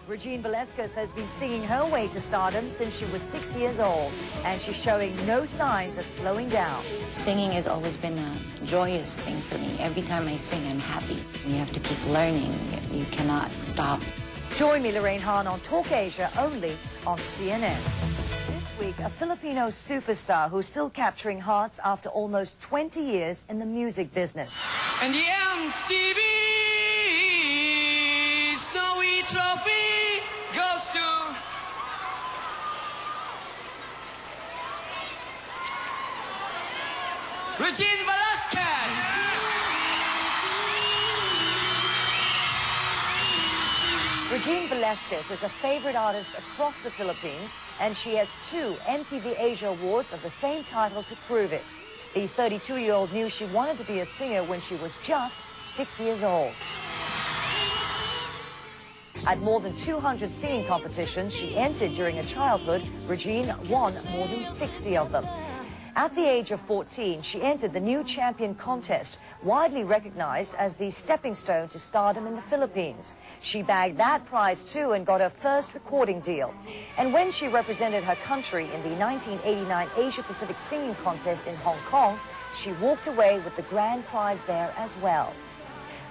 Regine Velasquez has been singing her way to stardom since she was 6 years old, and she's showing no signs of slowing down. Singing has always been a joyous thing for me. Every time I sing, I'm happy. You have to keep learning. You cannot stop. Join me, Lorraine Hahn, on Talk Asia, only on CNN. This week, a Filipino superstar who's still capturing hearts after almost 20 years in the music business. And the MTV Snowy Trophy goes to Regine Velasquez. Regine Velasquez is a favorite artist across the Philippines, and she has 2 MTV Asia Awards of the same title to prove it. The 32-year-old knew she wanted to be a singer when she was just 6 years old. At more than 200 singing competitions she entered during her childhood, Regine won more than 60 of them. At the age of 14, she entered the New Champion contest, widely recognized as the stepping stone to stardom in the Philippines. She bagged that prize too and got her first recording deal. And when she represented her country in the 1989 Asia Pacific Singing Contest in Hong Kong, she walked away with the grand prize there as well.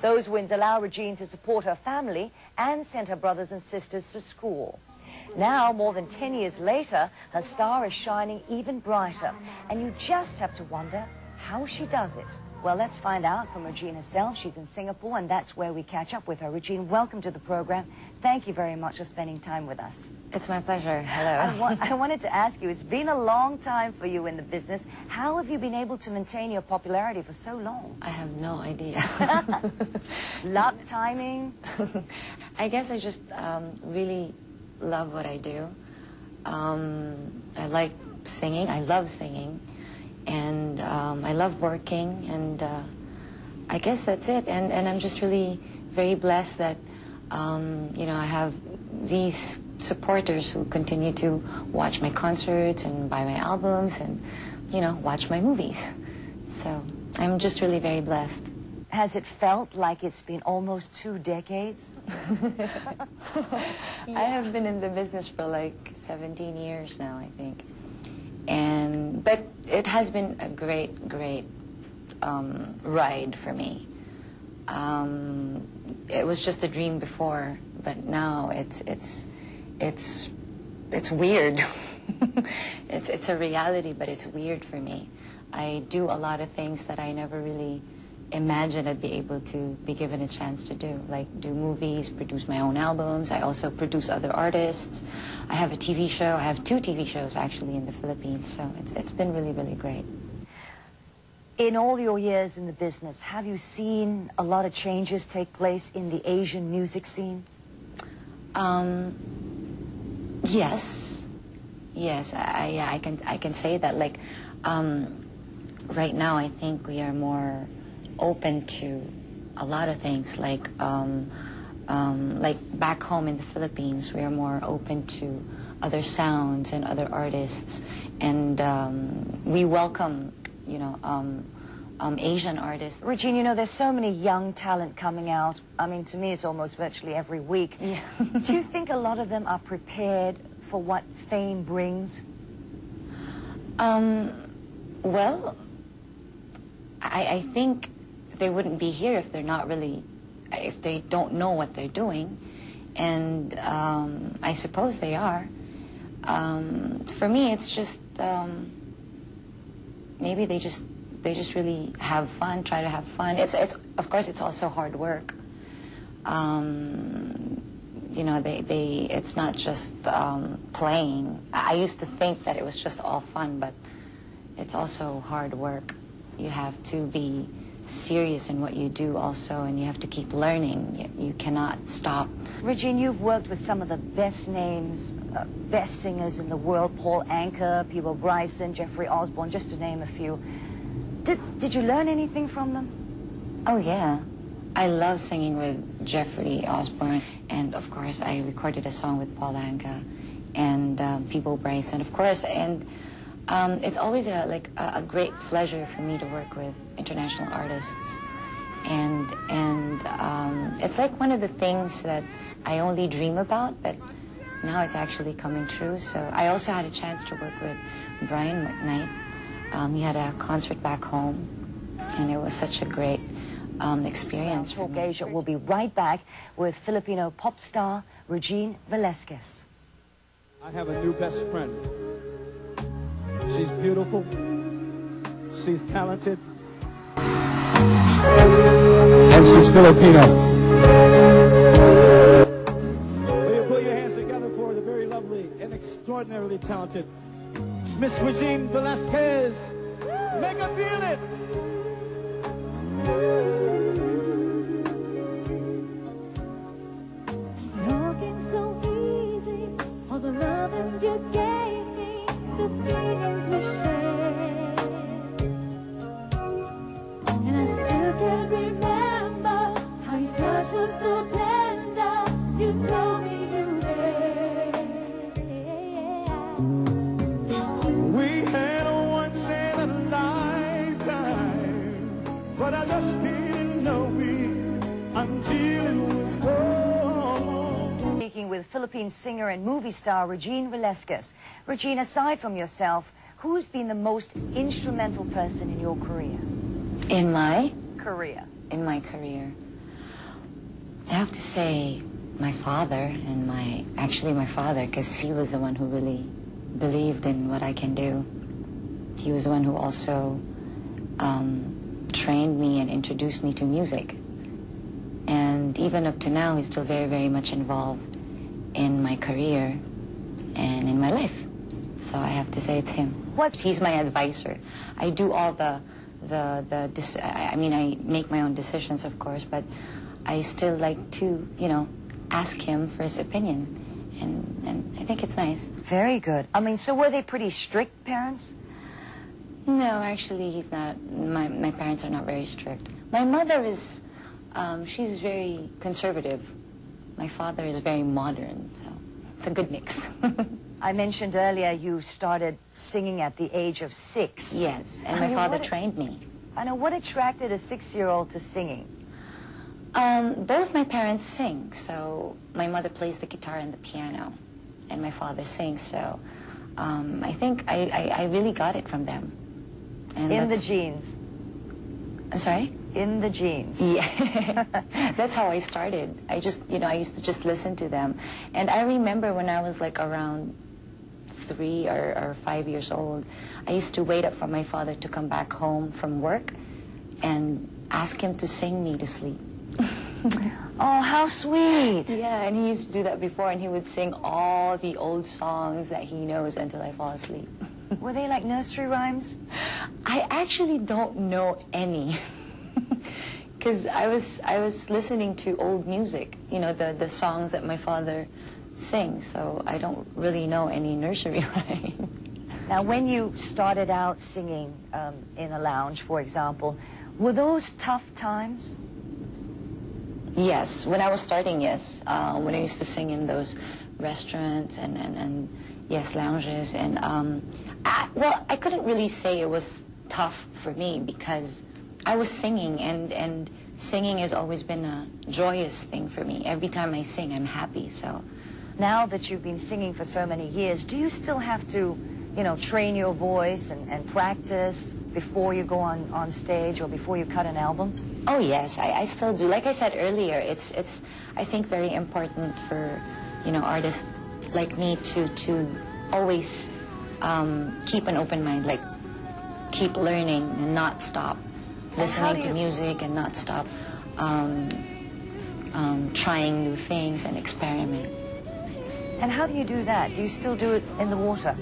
Those wins allow Regine to support her family and send her brothers and sisters to school. Now, more than 10 years later, her star is shining even brighter. And you just have to wonder how she does it. Well, let's find out from Regine herself. She's in Singapore, and that's where we catch up with her. Regine, welcome to the program. Thank you very much for spending time with us. It's my pleasure. Hello. I wanted to ask you, it's been a long time for you in the business. How have you been able to maintain your popularity for so long? I have no idea. Luck, timing? I guess I just really love what I do. I like singing. I love singing. And I love working, and I guess that's it. And I'm just really very blessed that, you know, I have these supporters who continue to watch my concerts and buy my albums and, you know, watch my movies. So I'm just really very blessed. Has it felt like it's been almost 2 decades? I have been in the business for like 17 years now, I think. But it has been a great ride for me. It was just a dream before, but now it's weird. it's a reality, but it's weird for me. I do a lot of things that I never really imagined I'd be able to be given a chance to do, like do movies, produce my own albums. I also produce other artists. I have a TV show. I have 2 TV shows actually in the Philippines, so it's been really, really great. In all your years in the business, have you seen a lot of changes take place in the Asian music scene? Yes. Yes, I can say that. Like, right now I think we are more open to a lot of things, like back home in the Philippines, we are more open to other sounds and other artists, and we welcome, you know, Asian artists. Regine, you know, there's so many young talent coming out. I mean, to me, it's almost virtually every week. Yeah. Do you think a lot of them are prepared for what fame brings? Well, I think they wouldn't be here if they're not really, if they don't know what they're doing, and I suppose they are. For me, it's just maybe they just really have fun, try to have fun. It's of course it's also hard work. You know, it's not just playing. I used to think that it was just all fun, but it's also hard work. You have to be serious in what you do also, and you have to keep learning. You cannot stop. Regine, you've worked with some of the best names, best singers in the world: Paul Anka, Peebo Bryson, Jeffrey Osborne, just to name a few. Did you learn anything from them? Oh yeah, I love singing with Jeffrey Osborne, and of course I recorded a song with Paul Anka and Peebo Bryson, of course, and it's always a great pleasure for me to work with international artists, and it's like one of the things that I only dream about, but now it's actually coming true. So I also had a chance to work with Brian McKnight. He had a concert back home, and it was such a great experience for me. Asia will be right back with Filipino pop star Regine Velasquez. I have a new best friend. She's beautiful. She's talented. And she's Filipino. Will you put your hands together for the very lovely and extraordinarily talented Miss Regine Velasquez. Make her feel it. It all came so easy, all the loving you gave me, the feelings we shared. And I still can't remember how your touch was so tender. You told me you We had a once in a lifetime, but I just didn't know it until it was gone. Speaking with Philippine singer and movie star Regine Velasquez. Regine, aside from yourself, who's been the most instrumental person in your career? In my Career. in my career, I have to say my father, and my father, because he was the one who really believed in what I can do. He was the one who also trained me and introduced me to music. And even up to now, he's still very, very much involved in my career and in my life. So I have to say it's him. He's my advisor. I do all I mean, I make my own decisions, of course, but I still like to, ask him for his opinion. And I think it's nice. Very good. I mean, so were they pretty strict parents? No, actually, he's not. My parents are not very strict. My mother is, she's very conservative. My father is very modern, so it's a good mix. I mentioned earlier you started singing at the age of 6. Yes, and my father trained me. I know. What attracted a 6-year-old to singing? Both my parents sing, so my mother plays the guitar and the piano, and my father sings, so I think I really got it from them. And In the genes. I'm sorry? In the genes. Yeah, that's how I started. I just, I used to just listen to them. And I remember when I was like around 3 or 5 years old, I used to wait up for my father to come back home from work and ask him to sing me to sleep. Oh, how sweet. Yeah, and he used to do that before, and he would sing all the old songs that he knows until I fall asleep. Were they like nursery rhymes? I actually don't know any. Because I was listening to old music, the songs that my father sings, so I don't really know any nursery rhymes. Now, when you started out singing in a lounge, for example, were those tough times? Yes, when I was starting, yes. When I used to sing in those restaurants and yes, lounges. And, I couldn't really say it was tough for me because I was singing, and singing has always been a joyous thing for me. Every time I sing, I'm happy, so. Now that you've been singing for so many years, do you still have to, train your voice and practice before you go on stage or before you cut an album? Oh, yes, I still do. Like I said earlier, it's I think, very important for, artists like me to always keep an open mind, like keep learning and not stop listening to music and not stop trying new things and experiment. And how do you do that? Do you still do it in the water?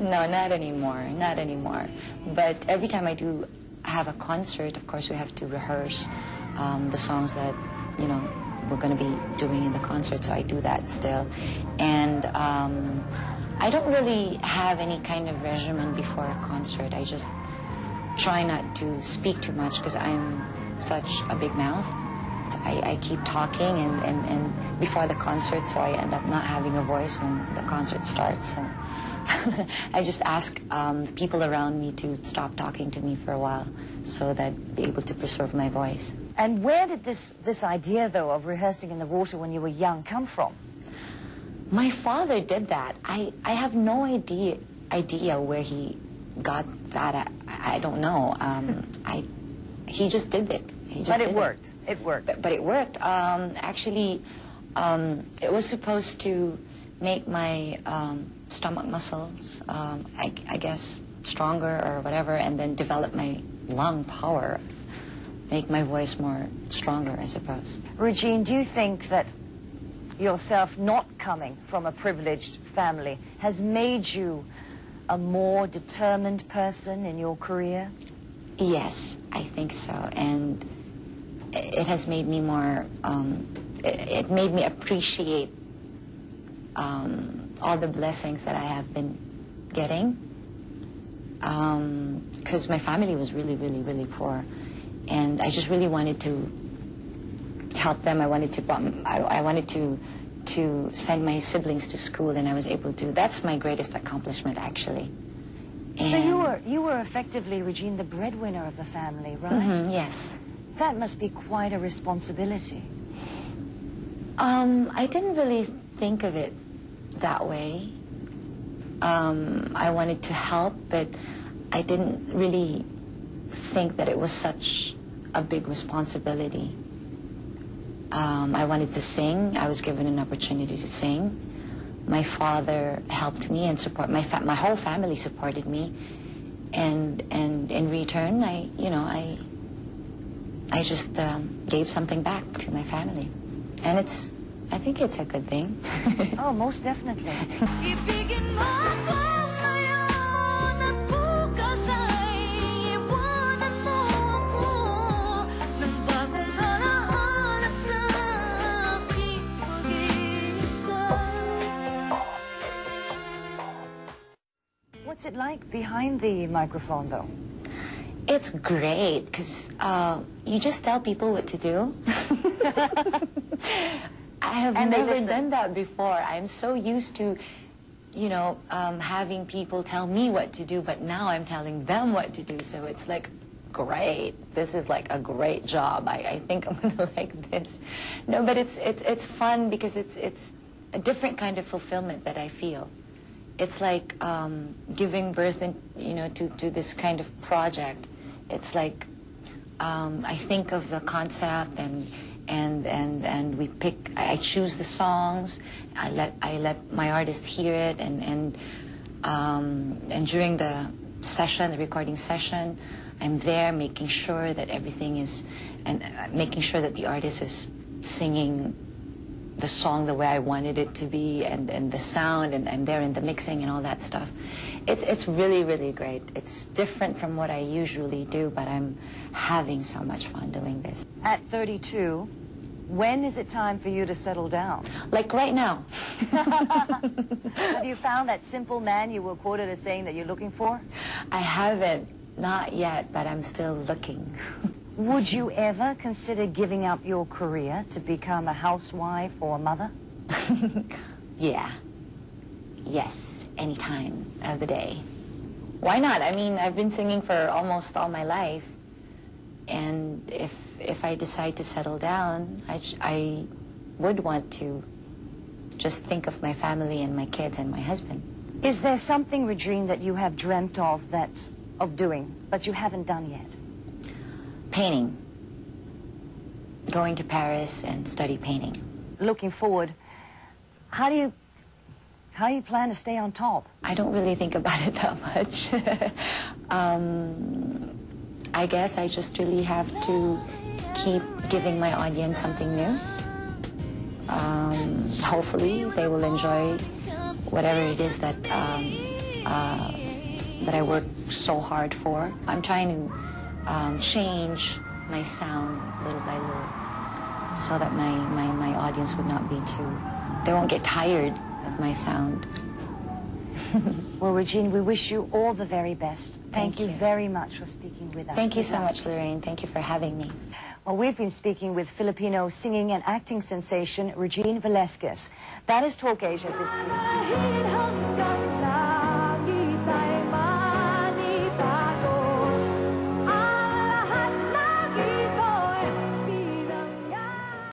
No, not anymore, not anymore. But every time I do have a concert, of course, we have to rehearse the songs that, we're going to be doing in the concert, so I do that still. And I don't really have any kind of regimen before a concert. I just try not to speak too much because I'm such a big mouth. I keep talking and before the concert, so I end up not having a voice when the concert starts. I just ask people around me to stop talking to me for a while so that I'd be able to preserve my voice. And where did this idea, though, of rehearsing in the water when you were young come from? My father did that. I have no idea where he got that. I don't know. He just did it. But it worked. It worked. But it worked. Actually, it was supposed to make my stomach muscles, I guess, stronger or whatever, and then develop my lung power, make my voice more stronger, I suppose. Regine, do you think that yourself not coming from a privileged family has made you a more determined person in your career? Yes, I think so. And it has made me more, it made me appreciate all the blessings that I have been getting. Because my family was really, really, really poor. And I just really wanted to help them. I wanted to send my siblings to school, and I was able to. That's my greatest accomplishment, actually. And so you were effectively, Regine, the breadwinner of the family, right? Mm-hmm, yes. That must be quite a responsibility. I didn't really think of it that way. I wanted to help, but I didn't really think that it was such a big responsibility. I wanted to sing. I was given an opportunity to sing. My father helped me and support my whole family supported me, and in return, I just gave something back to my family, and I think it's a good thing. Oh, most definitely. What's it like behind the microphone, though? It's great, because you just tell people what to do. I have never done that before. I'm so used to, having people tell me what to do, but now I'm telling them what to do, so it's like, great. This is like a great job. I think I'm gonna like this. No, but it's fun because it's a different kind of fulfillment that I feel. It's like giving birth to this kind of project. It's like I think of the concept and we pick. I choose the songs. I let my artist hear it, and during the session, the recording session, I'm there making sure that everything is, and making sure that the artist is singing the song the way I wanted it to be, and the sound, and I'm there in the mixing and all that stuff. It's really, really great. It's different from what I usually do, but I'm having so much fun doing this. At 32, when is it time for you to settle down? Like right now. Have you found that simple man you were quoted as saying that you're looking for? I haven't, not yet, but I'm still looking. Would you ever consider giving up your career to become a housewife or a mother? Yeah. Yes, any time of the day. Why not? I mean, I've been singing for almost all my life. And if I decide to settle down, I would want to just think of my family and my kids and my husband. Is there something, Regine, that you have dreamt of doing, but you haven't done yet? Painting. Going to Paris and study painting. Looking forward, how do you plan to stay on top? I don't really think about it that much. I guess I just really have to keep giving my audience something new. Hopefully they will enjoy whatever it is that I work so hard for. I'm trying to change my sound little by little so that my audience would not be they won't get tired of my sound. Well, Regine, we wish you all the very best. Thank you very much for speaking with us. Thank you so much, Lorraine. Thank you for having me. Well, we've been speaking with Filipino singing and acting sensation Regine Velasquez. That is Talk Asia this week.